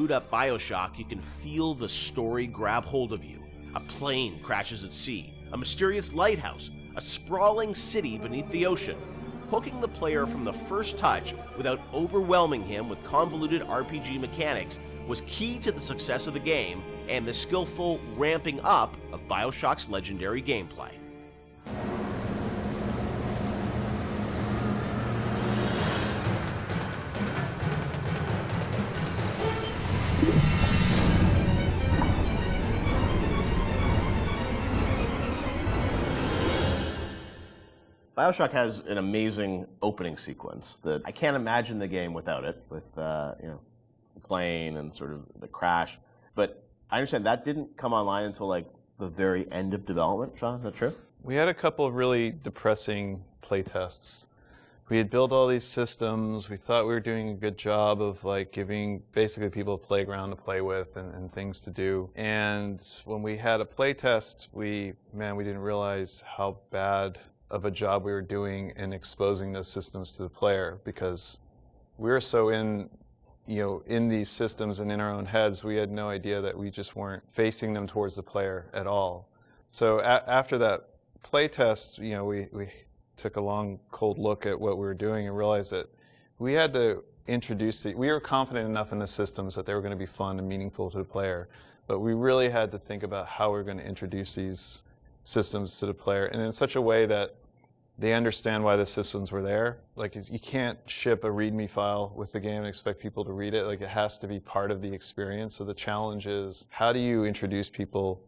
boot up BioShock, you can feel the story grab hold of you. A plane crashes at sea, a mysterious lighthouse, a sprawling city beneath the ocean. Hooking the player from the first touch without overwhelming him with convoluted RPG mechanics was key to the success of the game and the skillful ramping up of BioShock's legendary gameplay. BioShock has an amazing opening sequence that I can't imagine the game without it, with the plane and sort of the crash. But I understand that didn't come online until like the very end of development. Sean, is that true? We had a couple of really depressing play tests. We had built all these systems. We thought we were doing a good job of like giving basically people a playground to play with and things to do. And when we had a play test, we didn't realize how bad of a job we were doing in exposing those systems to the player, because we were so in these systems and in our own heads, we had no idea that we just weren't facing them towards the player at all. So after that play test, we took a long, cold look at what we were doing and realized that we had to introduce we were confident enough in the systems that they were going to be fun and meaningful to the player, but we really had to think about how we were going to introduce these systems to the player, and in such a way that they understand why the systems were there. Like, you can't ship a README file with the game and expect people to read it. Like, it has to be part of the experience. So the challenge is, how do you introduce people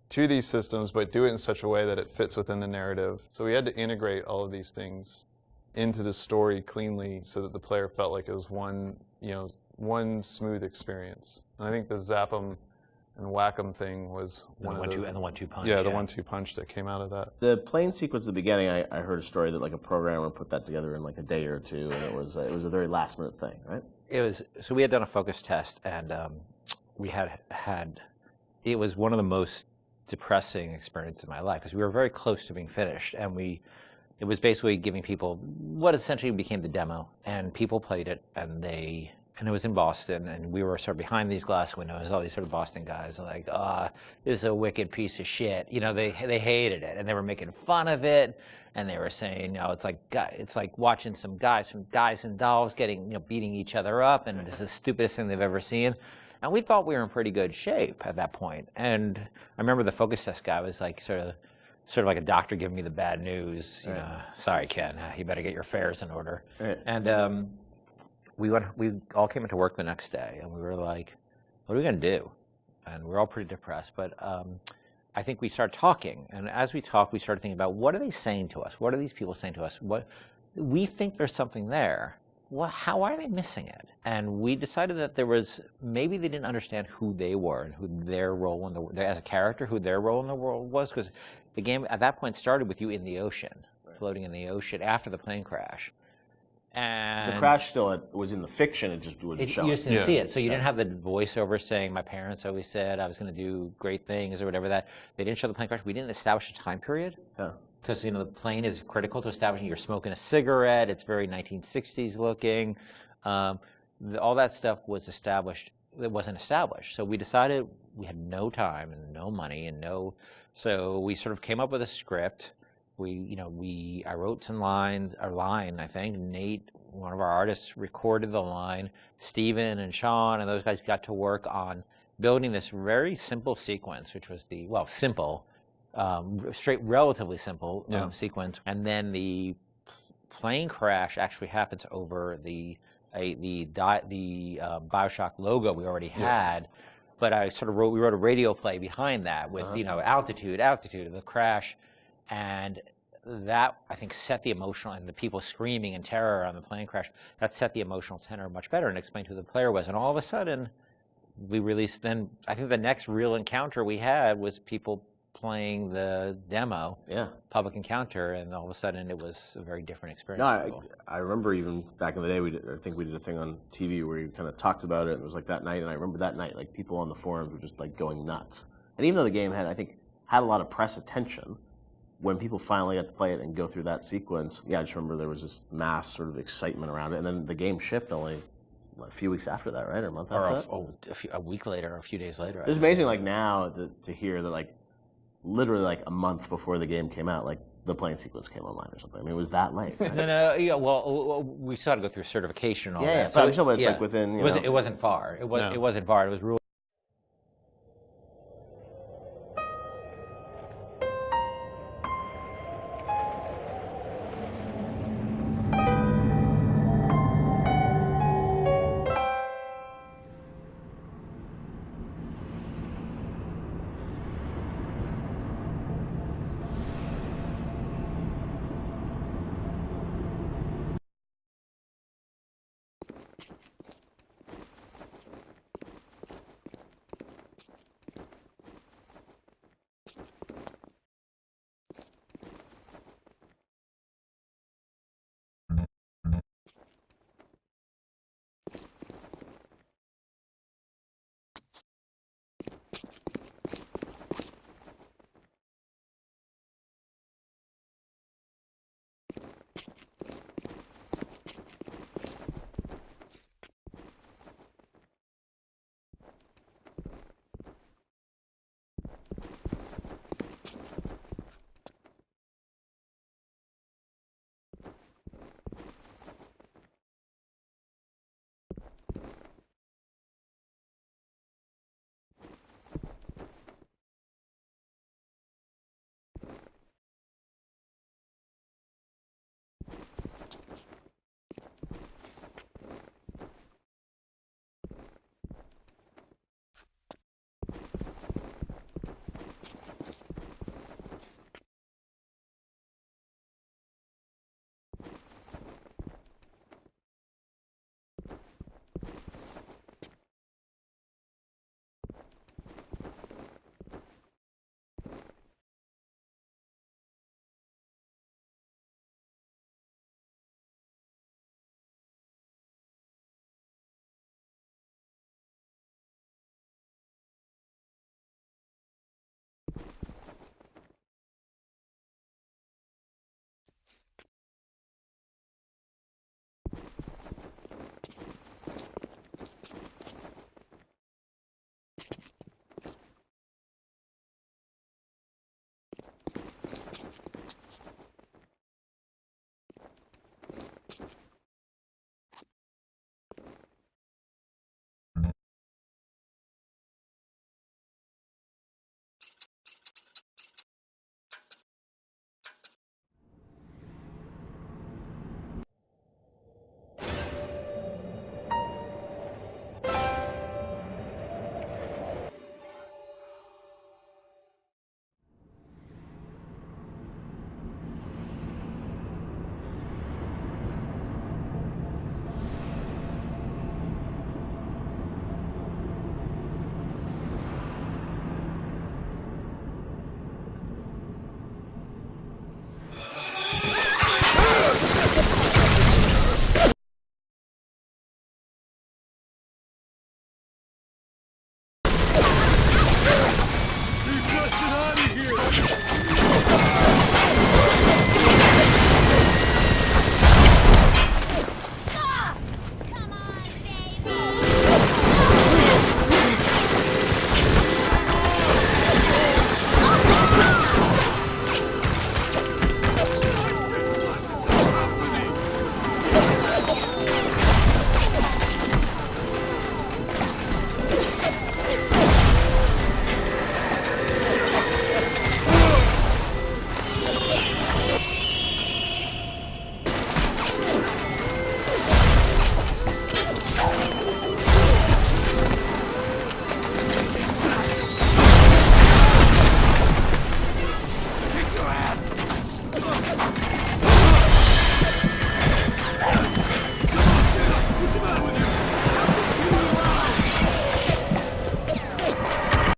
to these systems, but do it in such a way that it fits within the narrative? So we had to integrate all of these things into the story cleanly so that the player felt like it was one smooth experience. And I think the zap 'em and whack 'em thing was one of those. And the 1-2 punch. Yeah, the 1-2 punch that came out of that. The plane sequence at the beginning, I heard a story that like a programmer put that together in like a day or two, and it was a very last minute thing, right? It was. So we had done a focus test, and we had it was one of the most depressing experiences of my life, because we were very close to being finished, and it was basically giving people what essentially became the demo, and people played it, and it was in Boston, and we were sort of behind these glass windows, all these sort of Boston guys like, this is a wicked piece of shit. They hated it, and they were making fun of it, and they were saying, it's like watching some guys and dolls beating each other up, and it's the stupidest thing they've ever seen. And we thought we were in pretty good shape at that point. And I remember the focus test guy was like sort of like a doctor giving me the bad news. Right. Sorry, Ken, you better get your affairs in order. Right. And we all came into work the next day, and we were like, what are we going to do? And we were all pretty depressed. But I think we started talking. And as we talked, we started thinking about, what are they saying to us? What are these people saying to us? We think there's something there. How are they missing it? And we decided that maybe they didn't understand who they were and who their role as a character, who their role in the world was, because the game at that point started with you in the ocean, floating in the ocean after the plane crash. And the crash still was in the fiction, it just wouldn't show you it. just didn't see it, so you didn't have the voiceover saying, my parents always said I was going to do great things or whatever that. They didn't show the plane crash. We didn't establish a time period. Yeah. Because the plane is critical to establishing. You're smoking a cigarette. It's very 1960s looking. All that stuff was established. It wasn't established. So we decided we had no time and no money so we sort of came up with a script. I wrote some lines. Our line, I think, Nate, one of our artists, recorded the line. Steven and Sean and those guys got to work on building this very simple sequence, which was relatively simple sequence, and then the plane crash actually happens over the BioShock logo we already had, but we wrote a radio play behind that with altitude of the crash, and that I think set the emotional, and the people screaming in terror on the plane crash, that set the emotional tenor much better and explained who the player was, and all of a sudden we released. Then I think the next real encounter we had was people playing the demo, public encounter, and all of a sudden it was a very different experience. No, I remember even back in the day, I think we did a thing on TV where you kind of talked about it, and it was like that night, and I remember that night, like people on the forums were just like going nuts. And even though the game had a lot of press attention, when people finally got to play it and go through that sequence, I just remember there was this mass sort of excitement around it, and then the game shipped only a few weeks after that, right, or a month or after that? a week later, or a few days later. It's amazing, like now to hear that, like literally like a month before the game came out, like the playing sequence came online or something. I mean, it was that late. Right? No, yeah. Well, we still had to go through certification and all Yeah, that. but I'm still, it's like within. It wasn't far. It wasn't far. It was really.